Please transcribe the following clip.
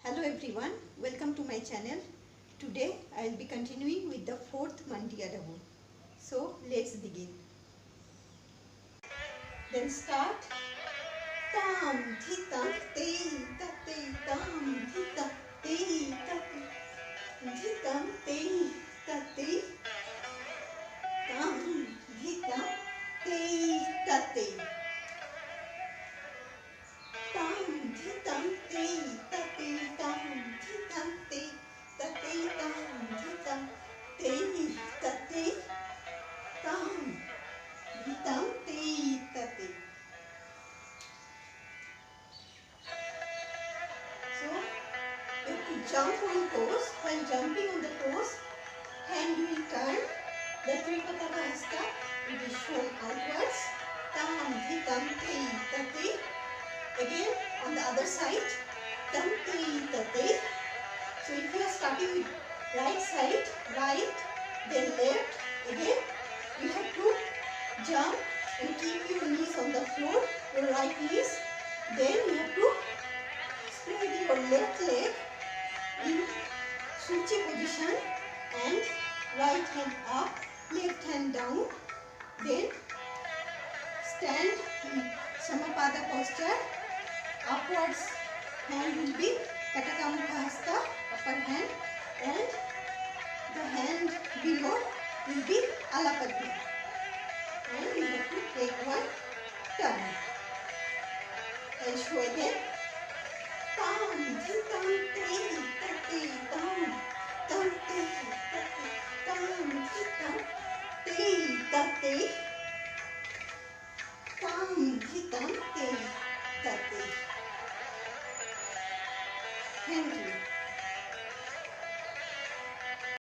Hello everyone, welcome to my channel. Today I will be continuing with the fourth Mandi Adavu. So let's begin. Then start. Tam thita te ta te tam thita te ta te thita te ta te tam thita te ta te tam thita te ta te tam thita te ta te tam thita te ta te tam thita te ta te. So you have to jump on toes. While jumping on the toes, hand will turn. The Tripataka hasta will be shown outwards. Tam thita te ta te. Again on the other side, tam te ta te. So if you are starting with right side, right, then left, again you have to jump and keep your knees on the floor, your right knees. Then you have to spread your left leg in suchi position and right hand up, left hand down. Then stand in Samapada posture. Upwards hand will be Katakamukha Hasta, upper hand, and the hand below will be Alapadma. And you have to take one turn. I'll show again. Tam, tam, te, ta, te, tam, tam, te, ta, te, tam, tam, te, ta, te, tam, tam, te, ta, te. Thank you.